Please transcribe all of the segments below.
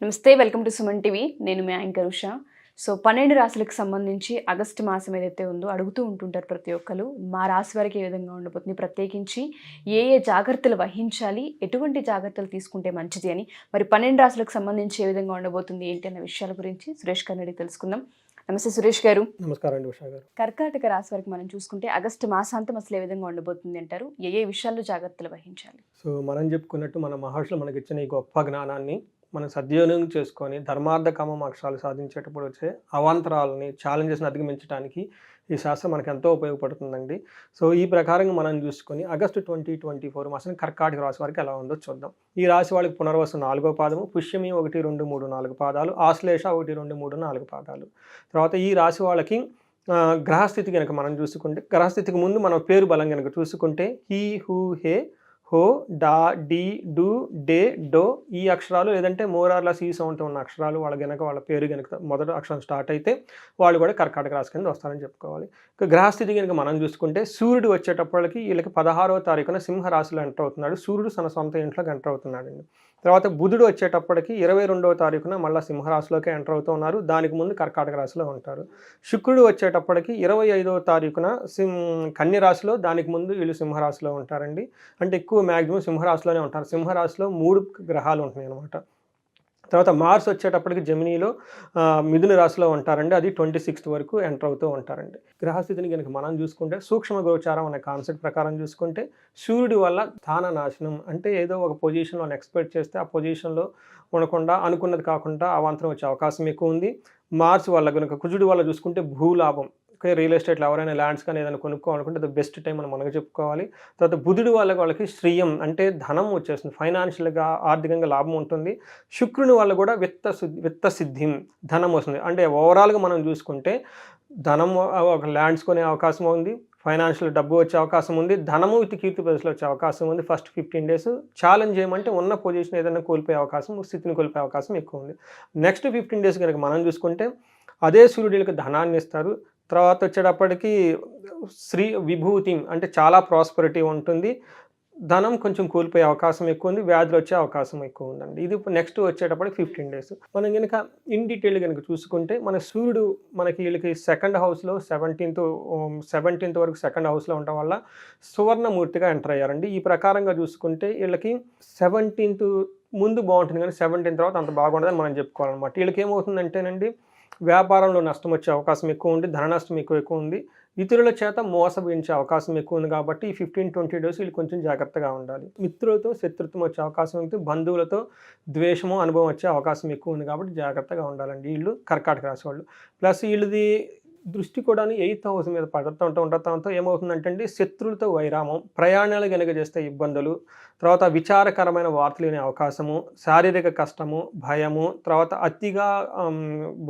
నమస్తే. Welcome to Suman TV. నేను మీ anchor Usha. 12 రాశులకు సంబంధించి ఆగస్టు మాసం ఏదైతే ఉందో అడుగుతూ ఉంటుంటారు ప్రతి ఒక్కరు. మా రాశి వారికి ఏ విధంగా ఉండబోతుంది, ప్రత్యేకించి ఏ ఏ జాగ్రత్తలు వహించాలి, ఎటువంటి జాగ్రత్తలు తీసుకుంటే మంచిది అని, మరి 12 రాశులకు సంబంధించి ఏ విధంగా ఉండబోతుంది ఏంటి అన్న విషయాల గురించి సురేష్ గారిని అడిగి తెలుసుకుందాం. నమస్తే సురేష్ గారు. నమస్కారం అండి ఉషా గారు. కర్కాటక రాశి వారికి మనం చూసుకుంటే ఆగస్టు మాసాంతం అసలు ఏ విధంగా ఉండబోతుంది అంటారు? ఏ ఏ విషయాల్లో జాగ్రత్తలు వహించాలి? మనం చెప్పుకున్నట్టు మన మహర్షులు మనకిచ్చిన ఈ గొప్ప జ్ఞానాన్ని మనం సద్వినియోగం చేసుకొని ధర్మార్థ కామ మోక్షాలు సాధించేటప్పుడు వచ్చే అవాంతరాలని ఛాలెంజెస్ని అధిగమించడానికి ఈ శాస్త్రం మనకు ఎంతో ఉపయోగపడుతుందండి. ఈ ప్రకారంగా మనం చూసుకొని ఆగస్టు 2024 మాసం కర్కాటక రాశి వారికి ఎలా ఉందో చూద్దాం. ఈ రాశి వాళ్ళకి పునర్వసు 4వ పాదము, పుష్యమి 1, 2, 3, 4 పాదాలు, ఆశ్లేష 1, 2, 3, 4 పాదాలు. తర్వాత ఈ రాశి వాళ్ళకి గ్రహస్థితి కనుక మనం చూసుకుంటే, గ్రహస్థితికి ముందు మన పేరు బలం కనుక చూసుకుంటే హీ, హూ, హే, హో, డా, డి, డు, డే, డో ఈ అక్షరాలు లేదంటే మోరార్లస్ ఈ సౌండ్ ఉన్న అక్షరాలు వాళ్ళ గనక వాళ్ళ పేరు కనుక మొదటి అక్షరం స్టార్ట్ అయితే వాళ్ళు కూడా కర్కాటక రాశి కింద వస్తారని చెప్పుకోవాలి. ఇక గ్రహస్థితి కనుక మనం చూసుకుంటే సూర్యుడు వచ్చేటప్పటికి వీళ్ళకి 16వ తారీఖున సింహరాశిలో ఎంటర్ అవుతున్నాడు. సూర్యుడు తన సొంత ఇంట్లోకి ఎంటర్ అవుతున్నాడండి. తర్వాత బుధుడు వచ్చేటప్పటికి 22వ తారీఖున మళ్ళీ సింహరాశిలోకి ఎంటర్ అవుతూ ఉన్నారు. దానికి ముందు కర్కాటక రాశిలో ఉంటారు. శుక్రుడు వచ్చేటప్పటికి 25వ తారీఖున కన్య రాశిలో, దానికి ముందు వీళ్ళు సింహరాశిలో ఉంటారండి. అంటే ఎక్కువ మ్యాక్సిమం సింహరాశిలోనే ఉంటారు. సింహరాశిలో 3 గ్రహాలు ఉంటున్నాయి అన్నమాట. తర్వాత మార్స్ వచ్చేటప్పటికి జెమినీలో మిథున రాశిలో ఉంటారండి. అది 26th వరకు ఎంటర్ అవుతూ ఉంటారండి. గ్రహస్థితిని కనుక మనం చూసుకుంటే సూక్ష్మ గోచారం అనే కాన్సెప్ట్ ప్రకారం చూసుకుంటే సూర్యుడి వల్ల స్థాన నాశనం, అంటే ఏదో ఒక పొజిషన్లో ఎక్స్పెక్ట్ చేస్తే ఆ పొజిషన్లో ఉండకుండా అనుకున్నది కాకుండా అవాంతరం వచ్చే అవకాశం ఎక్కువ ఉంది. మార్స్ వల్ల కనుక కుజుడి వల్ల చూసుకుంటే భూలాభం, రియల్ ఎస్టేట్లో ఎవరైనా ల్యాండ్స్ కానీ ఏదైనా కొనుక్కోవాలనుకుంటే అది బెస్ట్ టైం అని మనకు చెప్పుకోవాలి. తర్వాత బుధుడు వాళ్ళకి శ్రీయం, అంటే ధనం వచ్చేస్తుంది, ఫైనాన్షియల్గా ఆర్థికంగా లాభం ఉంటుంది. శుక్రుని వల్ల కూడా విత్త సిద్ధిం, ధనం వస్తుంది. అంటే ఓవరాల్గా మనం చూసుకుంటే ధనం, ఒక ల్యాండ్స్ కొనే అవకాశం ఉంది, ఫైనాన్షియల్ డబ్బు వచ్చే అవకాశం ఉంది, ధనము విత్ కీర్తి ప్రజలు వచ్చే అవకాశం ఉంది. ఫస్ట్ 15 days ఛాలెంజ్ చేయమంటే ఉన్న పొజిషన్ ఏదైనా కోల్పోయే అవకాశం, స్థితిని కోల్పోయే అవకాశం ఎక్కువ ఉంది. నెక్స్ట్ 15 days కనుక మనం చూసుకుంటే అదే సూర్యుడికి ధనాన్ని ఇస్తారు. తర్వాత వచ్చేటప్పటికి శ్రీ విభూతి, అంటే చాలా ప్రాస్పరిటీ ఉంటుంది. ధనం కొంచెం కోల్పోయే అవకాశం ఎక్కువ ఉంది, వ్యాధులు వచ్చే అవకాశం ఎక్కువ ఉందండి. ఇది నెక్స్ట్ వచ్చేటప్పటికి 15 days. మనం కనుక ఇన్ డీటెయిల్ కనుక చూసుకుంటే మన సూర్యుడు మనకి వీళ్ళకి 2nd హౌస్లో 17th వరకు 2nd హౌస్లో ఉండటం వల్ల సువర్ణమూర్తిగా ఎంటర్ అయ్యారండి. ఈ ప్రకారంగా చూసుకుంటే వీళ్ళకి 17th ముందు బాగుంటుంది కానీ 17th తర్వాత అంత బాగుండదని మనం చెప్పుకోవాలన్నమాట. వీళ్ళకి ఏమవుతుందంటేనండి, వ్యాపారంలో నష్టం వచ్చే అవకాశం ఎక్కువ ఉంది, ధన నష్టం ఎక్కువ ఉంది, ఇతరుల చేత మోసపోయించే అవకాశం ఎక్కువ ఉంది. కాబట్టి ఈ 15-20 days వీళ్ళు కొంచెం జాగ్రత్తగా ఉండాలి. మిత్రులతో శత్రుత్వం వచ్చే అవకాశం ఉంది, బంధువులతో ద్వేషము అనుభవం వచ్చే అవకాశం ఎక్కువ ఉంది. కాబట్టి జాగ్రత్తగా ఉండాలండి వీళ్ళు కర్కాటక రాశి వాళ్ళు. ప్లస్ వీళ్ళది దృష్టి కూడా 8th హౌస్ మీద ఉండటంతో ఏమవుతుందంటే అండి, శత్రులతో వైరామం, ప్రయాణాలు కనుక చేస్తే ఇబ్బందులు, తర్వాత విచారకరమైన వార్తలు వినే అవకాశము, శారీరక కష్టము, భయము, తర్వాత అతిగా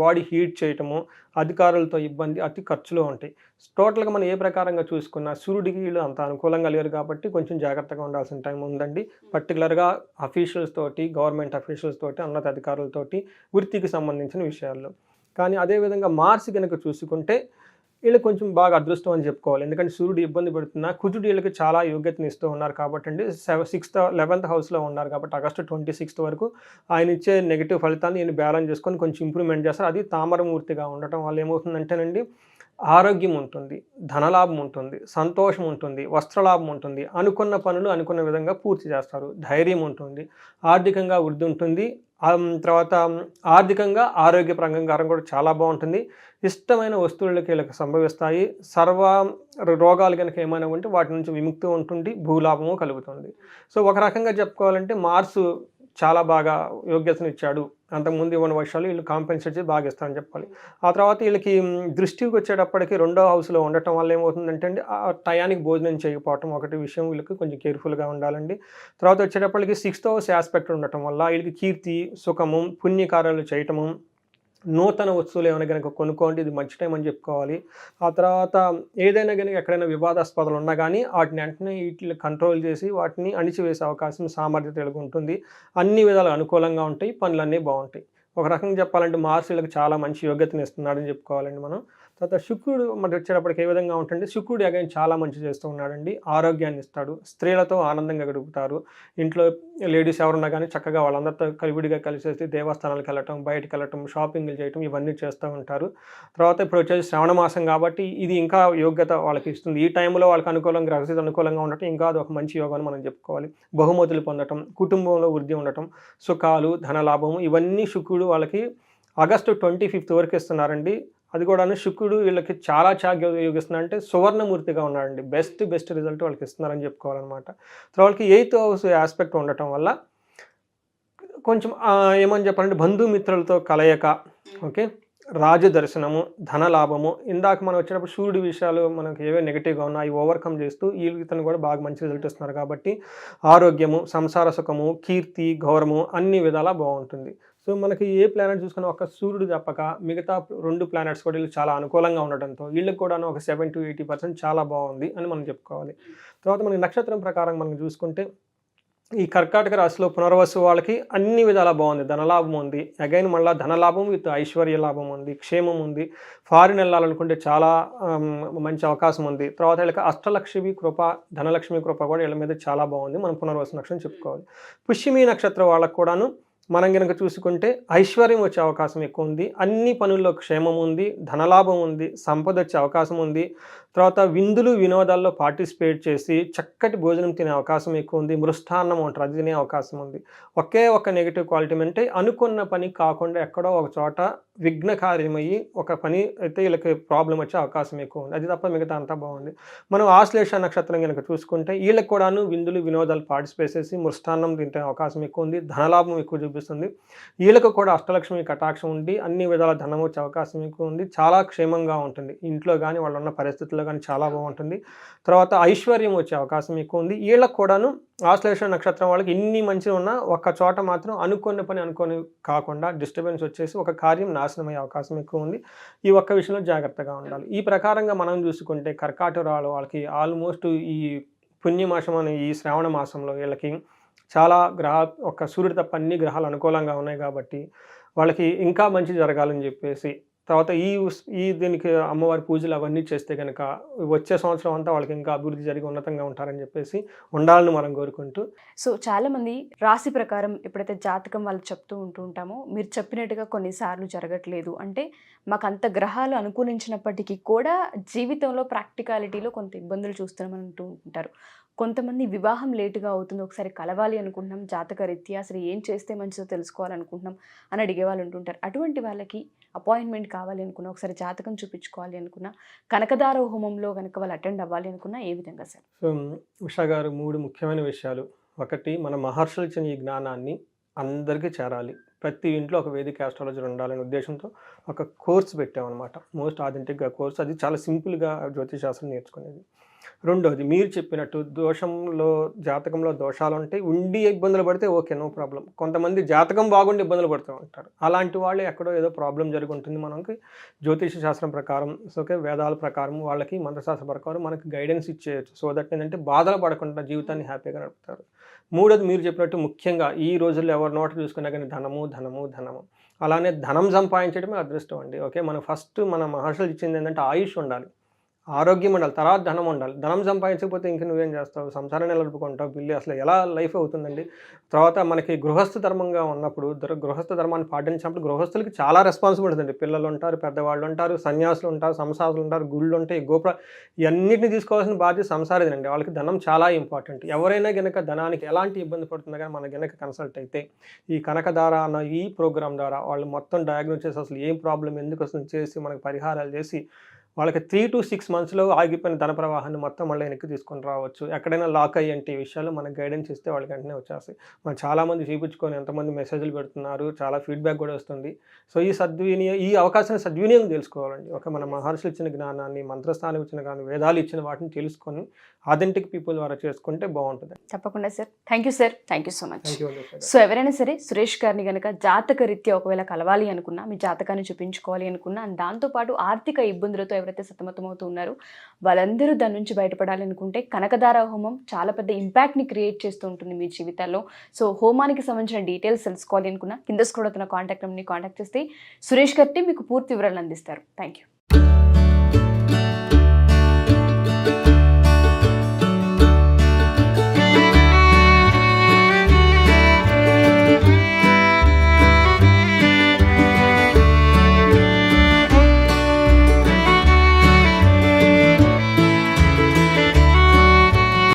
బాడీ హీట్ చేయటము, అధికారులతో ఇబ్బంది, అతి ఖర్చులు ఉంటాయి. టోటల్గా మనం ఏ ప్రకారంగా చూసుకున్నా సూర్యుడికి వీళ్ళు అంత అనుకూలంగా లేరు కాబట్టి కొంచెం జాగ్రత్తగా ఉండాల్సిన టైం ఉందండి. పర్టికులర్గా అఫీషియల్స్ తోటి, గవర్నమెంట్ అఫీషియల్స్ తోటి, ఉన్నత అధికారులతోటి, వృత్తికి సంబంధించిన విషయాల్లో. కానీ అదేవిధంగా మార్స్ కనుక చూసుకుంటే వీళ్ళకి కొంచెం బాగా అదృష్టం అని చెప్పుకోవాలి. ఎందుకంటే సూర్యుడు ఇబ్బంది పెడుతున్నా కుజుడు వీళ్ళకి చాలా యోగ్యతను ఇస్తూ ఉన్నారు కాబట్టి అండి. 11th హౌస్లో ఉన్నారు కాబట్టి ఆగస్టు 26th వరకు ఆయన ఇచ్చే నెగిటివ్ ఫలితాన్ని ఈయన బ్యాలెన్స్ చేసుకొని కొంచెం ఇంప్రూవ్మెంట్ చేస్తారు. అది తామరమూర్తిగా ఉండటం వల్ల ఏమవుతుందంటేనండి, ఆరోగ్యం ఉంటుంది, ధనలాభం ఉంటుంది, సంతోషం ఉంటుంది, వస్త్రలాభం ఉంటుంది, అనుకున్న పనులు అనుకున్న విధంగా పూర్తి చేస్తారు, ధైర్యం ఉంటుంది, ఆర్థికంగా వృద్ధి ఉంటుంది. తర్వాత ఆర్థికంగా ఆరోగ్యపరంగా కూడా చాలా బాగుంటుంది. ఇష్టమైన వస్తువులకి వీళ్ళకి సంభవిస్తాయి. సర్వ రోగాలు కనుక ఏమైనా ఉంటే వాటి నుంచి విముక్తి ఉంటుంది, భూలాభము కలుగుతుంది. ఒక రకంగా చెప్పుకోవాలంటే మార్సు చాలా బాగా యోగ్యతను ఇచ్చాడు. అంతకుముందు ఇవ్వని వర్షాలు వీళ్ళు కాంపెన్సేట్ చేసి బాగా ఇస్తారని చెప్పాలి. ఆ తర్వాత వీళ్ళకి దృష్టికి వచ్చేటప్పటికి 2వ హౌస్లో ఉండటం వల్ల ఏమవుతుందంటే అండి, ఆ టయానికి భోజనం చేయకపోవటం ఒకటి విషయం, వీళ్ళకి కొంచెం కేర్ఫుల్గా ఉండాలండి. తర్వాత వచ్చేటప్పటికి 6th house ఆస్పెక్ట్ ఉండటం వల్ల వీళ్ళకి కీర్తి, సుఖము, పుణ్యకార్యాలు చేయటము, నూతన వస్తువులు ఏమైనా కనుక కొనుక్కోండి, ఇది మంచి టైం అని చెప్పుకోవాలి. ఆ తర్వాత ఏదైనా కనుక ఎక్కడైనా వివాదాస్పదాలు ఉన్నా కానీ వాటిని వెంటనే వీటిని కంట్రోల్ చేసి వాటిని అణిచివేసే అవకాశం, సామర్థ్యత వీళ్ళకి ఉంటుంది. అన్ని విధాలు అనుకూలంగా ఉంటాయి, పనులన్నీ బాగుంటాయి. ఒక రకంగా చెప్పాలంటే మార్స్ వీళ్ళకి చాలా మంచి యోగ్యతను ఇస్తున్నాడని చెప్పుకోవాలండి మనం. తర్వాత శుక్రుడు మనకి వచ్చేటప్పటికి ఏ విధంగా ఉంటుంది, శుక్రుడు అగైన్ చాలా మంచి చేస్తూ ఉన్నాడండి. ఆరోగ్యాన్ని ఇస్తాడు, స్త్రీలతో ఆనందంగా గడుపుతారు. ఇంట్లో లేడీస్ ఎవరున్నా కానీ చక్కగా వాళ్ళందరితో కలివిడిగా కలిసేసి దేవస్థానాలకు వెళ్ళటం, బయటకు వెళ్ళటం, షాపింగ్లు చేయటం ఇవన్నీ చేస్తూ ఉంటారు. తర్వాత ఇప్పుడు వచ్చేసి శ్రావణ మాసం కాబట్టి ఇది ఇంకా యోగ్యత వాళ్ళకి ఇస్తుంది. ఈ టైంలో వాళ్ళకి అనుకూలంగా గ్రహస్థితి అనుకూలంగా ఉండటం ఇంకా అది ఒక మంచి యోగం అని మనం చెప్పుకోవాలి. బహుమతులు పొందటం, కుటుంబంలో వృద్ధి ఉండటం, సుఖాలు, ధనలాభము ఇవన్నీ శుక్రుడు వాళ్ళకి ఆగస్టు 25 వరకు ఇస్తున్నారండి. అది కూడాను శుక్రుడు వీళ్ళకి చాలా యోగిస్తున్నారు, అంటే సువర్ణమూర్తిగా ఉన్నాడండి. బెస్ట్ రిజల్ట్ వాళ్ళకి ఇస్తున్నారని చెప్పుకోవాలన్నమాట. తర్వాత వాళ్ళకి 8th హౌస్ ఆస్పెక్ట్ ఉండటం వల్ల కొంచెం ఏమని చెప్పాలంటే బంధుమిత్రులతో కలయిక, ఓకే, రాజదర్శనము, ధనలాభము. ఇందాక మనం వచ్చినప్పుడు సూర్యుడి విషయాలు మనకి ఏవే నెగిటివ్గా ఉన్నా అవి ఓవర్కమ్ చేస్తూ ఇతను కూడా బాగా మంచి రిజల్ట్ ఇస్తున్నారు కాబట్టి ఆరోగ్యము, సంసార సుఖము, కీర్తి, గౌరవము అన్ని విధాలా బాగుంటుంది. సో మనకి ఏ ప్లానెట్ చూసుకున్నా ఒక సూర్యుడు తప్పక మిగతా 2 ప్లానెట్స్ కూడా వీళ్ళు చాలా అనుకూలంగా ఉండటంతో వీళ్ళకి కూడా ఒక 70 to 80% చాలా బాగుంది అని మనం చెప్పుకోవాలి. తర్వాత మనకి నక్షత్రం ప్రకారం మనం చూసుకుంటే ఈ కర్కాటక రాశిలో పునర్వసు వాళ్ళకి అన్ని విధాలా బాగుంది. ధనలాభం ఉంది, అగైన్ మళ్ళీ ధనలాభం విత్ ఐశ్వర్య లాభం ఉంది, క్షేమం ఉంది. ఫారిన్ వెళ్ళాలనుకుంటే చాలా మంచి అవకాశం ఉంది. తర్వాత వీళ్ళకి అష్టలక్ష్మి కృప, ధనలక్ష్మి కృప కూడా వీళ్ళ మీద చాలా బాగుంది. మనం పునర్వసు నక్షత్రం చెప్పుకోవాలి. పుష్యమి నక్షత్రం వాళ్ళకు కూడాను మనం కనుక చూసుకుంటే ఐశ్వర్యం వచ్చే అవకాశం ఎక్కువ ఉంది, అన్ని పనుల్లో క్షేమం ఉంది, ధనలాభం ఉంది, సంపద వచ్చే అవకాశం ఉంది. తర్వాత విందులు వినోదాల్లో పార్టిసిపేట్ చేసి చక్కటి భోజనం తినే అవకాశం ఎక్కువ ఉంది. మృష్టాన్నం అంటారు, అది తినే అవకాశం ఉంది. ఒకే ఒక నెగిటివ్ క్వాలిటీ అంటే అనుకున్న పని కాకుండా ఎక్కడో ఒక చోట విఘ్నకార్యమయ్యి ఒక పని అయితే వీళ్ళకి ప్రాబ్లం వచ్చే అవకాశం ఎక్కువ ఉంది. అది తప్ప మిగతా అంతా బాగుంది. మనం ఆశ్లేష నక్షత్రం కనుక చూసుకుంటే వీళ్ళకి కూడాను విందులు వినోదాలు పార్టిసిపేట్ చేసి మృష్టాన్నం తింటే అవకాశం ఎక్కువ ఉంది, ధనలాభం ఎక్కువ చూపిస్తుంది. వీళ్ళకు కూడా అష్టలక్ష్మి కటాక్షం ఉండి అన్ని విధాల ధనం వచ్చే అవకాశం ఎక్కువ ఉంది. చాలా క్షేమంగా ఉంటుంది, ఇంట్లో కానీ వాళ్ళు ఉన్న పరిస్థితుల్లో కానీ చాలా బాగుంటుంది. తర్వాత ఐశ్వర్యం వచ్చే అవకాశం ఎక్కువ ఉంది. వీళ్ళకు కూడాను ఆశ్లేష నక్షత్రం వాళ్ళకి ఇన్ని మంచిగా ఉన్నా ఒక్క చోట మాత్రం అనుకున్న పని అనుకొని కాకుండా డిస్టర్బెన్స్ వచ్చేసి ఒక కార్యం నాశనం అయ్యే అవకాశం ఎక్కువ ఉంది. ఈ ఒక్క విషయంలో జాగ్రత్తగా ఉండాలి. ఈ ప్రకారంగా మనం చూసుకుంటే కర్కాటక వాళ్ళకి ఆల్మోస్ట్ ఈ పుణ్యమాసం అనే ఈ శ్రావణ మాసంలో వీళ్ళకి చాలా ఒక సూర్యుడు తప్ప అన్ని గ్రహాలు అనుకూలంగా ఉన్నాయి కాబట్టి వాళ్ళకి ఇంకా మంచి జరగాలని చెప్పేసి, తర్వాత ఈ దీనికి అమ్మవారి పూజలు అవన్నీ చేస్తే కనుక వచ్చే సంవత్సరం అంతా వాళ్ళకి ఇంకా అభివృద్ధి జరిగి ఉన్నతంగా ఉంటారని చెప్పేసి ఉండాలని మనం కోరుకుంటూ. సో చాలామంది రాశి ప్రకారం ఎప్పుడైతే జాతకం వాళ్ళు చెప్తూ ఉంటామో మీరు చెప్పినట్టుగా కొన్నిసార్లు జరగట్లేదు అంటే మాకు అంత గ్రహాలు అనుకూలించినప్పటికీ కూడా జీవితంలో ప్రాక్టికాలిటీలో కొంత ఇబ్బందులు చూస్తున్నామని అంటూ ఉంటారు. కొంతమంది వివాహం లేటుగా అవుతుంది, ఒకసారి కలవాలి అనుకుంటున్నాం, జాతక రీత్యా అసలు ఏం చేస్తే మంచిదో తెలుసుకోవాలనుకుంటున్నాం అని అడిగే వాళ్ళు ఉంటుంటారు. అటువంటి వాళ్ళకి అపాయింట్మెంట్ కావాలి అనుకున్నా, ఒకసారి జాతకం చూపించుకోవాలి అనుకున్నా, కనకదార హోమంలో కనుక వాళ్ళు అటెండ్ అవ్వాలి అనుకున్నా ఏ విధంగా సార్? సో ఉషా గారు 3 ముఖ్యమైన విషయాలు. ఒకటి, మన మహర్షులు ఇచ్చిన ఈ జ్ఞానాన్ని అందరికీ చేరాలి, ప్రతి ఇంట్లో ఒక వేదిక ఆస్ట్రాలజీ ఉండాలనే ఉద్దేశంతో ఒక కోర్స్ పెట్టామన్నమాట. మోస్ట్ ఆథెంటిక్గా కోర్స్, అది చాలా సింపుల్గా జ్యోతిషాస్త్రం నేర్చుకునేది. రెండోది, మీరు చెప్పినట్టు జాతకంలో దోషాలు ఉంటాయి, ఉండి ఇబ్బందులు పడితే ఓకే, నో ప్రాబ్లం. కొంతమంది జాతకం బాగుండి ఇబ్బందులు పడుతూ ఉంటారు, అలాంటి వాళ్ళు ఎక్కడో ఏదో ప్రాబ్లం జరిగి ఉంటుంది. మనకి జ్యోతిష శాస్త్రం ప్రకారం, ఓకే, వేదాల ప్రకారం వాళ్ళకి మంత్రశాస్త్ర ప్రకారం మనకి గైడెన్స్ ఇచ్చేయచ్చు. సో దట్ ఏంటంటే బాధలు పడకుండా జీవితాన్ని హ్యాపీగా నడుపుతారు. మూడోది, మీరు చెప్పినట్టు ముఖ్యంగా ఈ రోజుల్లో ఎవరి నోట చూసుకున్నా కానీ ధనము. అలానే ధనం సంపాదించడమే అదృష్టం అండి. ఓకే, మనం ఫస్ట్ మన మహర్షులు ఇచ్చింది ఏంటంటే ఆయుష్ ఉండాలి, ఆరోగ్యం ఉండాలి, తర్వాత ధనం ఉండాలి. ధనం సంపాదించకపోతే ఇంక నువ్వేం చేస్తావు, సంసారాన్ని నిలుపుకుంటావు, బిల్లు అసలు ఎలా లైఫ్ అవుతుందండి. తర్వాత మనకి గృహస్థ ధర్మంగా ఉన్నప్పుడు గృహస్థ ధర్మాన్ని పాటించినప్పుడు గృహస్థులకి చాలా రెస్పాన్సిబిలిటీ ఉంది. పిల్లలు ఉంటారు, పెద్దవాళ్ళు ఉంటారు, సన్యాసులు ఉంటారు, సంసాసులు ఉంటారు, గుళ్ళు ఉంటాయి, ఇవన్నిటిని తీసుకోవాల్సిన బాధ్యత సంసారిదండి. వాళ్ళకి ధనం చాలా ఇంపార్టెంట్. ఎవరైనా గనక ధనానికి ఎలాంటి ఇబ్బంది పడుతుందో కానీ మన గనక కన్సల్ట్ అయితే ఈ కనకదార అన్న ఈ ప్రోగ్రామ్ ద్వారా వాళ్ళు మొత్తం డయాగ్నోస్ చేసి అసలు ఏం ప్రాబ్లం ఎందుకు వస్తుంది చేసి మనకు పరిహారాలు చేసి వాళ్ళకి 3 to 6 monthsలో ఆగిపోయిన ధన ప్రవాహాన్ని మొత్తం మళ్ళీ వెనక్కి తీసుకొని రావచ్చు. ఎక్కడైనా లాక్ అయ్యేంటి విషయాలు మనకు గైడెన్స్ ఇస్తే వాళ్ళకి వెంటనే వచ్చేస్తాయి. మనం చాలామంది చూపించుకొని ఎంతమంది మెసేజ్లు పెడుతున్నారు, చాలా ఫీడ్బ్యాక్ కూడా వస్తుంది. సో ఈ అవకాశాన్ని సద్వినియోగం తెలుసుకోవాలండి. ఒక మన మహర్షులు ఇచ్చిన జ్ఞానాన్ని, మంత్రస్థానం ఇచ్చిన జ్ఞానం, వేదాలు ఇచ్చిన వాటిని తెలుసుకొని ఆథెంటిక్ పీపుల్ ద్వారా చేసుకుంటే బాగుంటుంది. తప్పకుండా sir. Thank you sir, thank you so much. So ఎవరైనా సరే సురేష్ గారిని కనుక జాతక రీత్యా ఒకవేళ కలవాలి అనుకున్నా, మీ జాతకాన్ని చూపించుకోవాలి అనుకున్నా, దాంతోపాటు ఆర్థిక ఇబ్బందులతో ఎవరైతే సతమతమవుతూ ఉన్నారో వాళ్ళందరూ దాని నుంచి బయటపడాలి అనుకుంటే కనకదార హోమం చాలా పెద్ద ఇంపాక్ట్ని క్రియేట్ చేస్తూ ఉంటుంది మీ జీవితాల్లో. సో హోమానికి సంబంధించిన డీటెయిల్స్ తెలుసుకోవాలి అనుకున్నా కింద స్క్రోల్ అవుతున్న కాంటాక్ట్ నెంబర్ని కాంటాక్ట్ చేస్తే సురేష్ గారి మీకు పూర్తి వివరాలు అందిస్తారు. Thank you.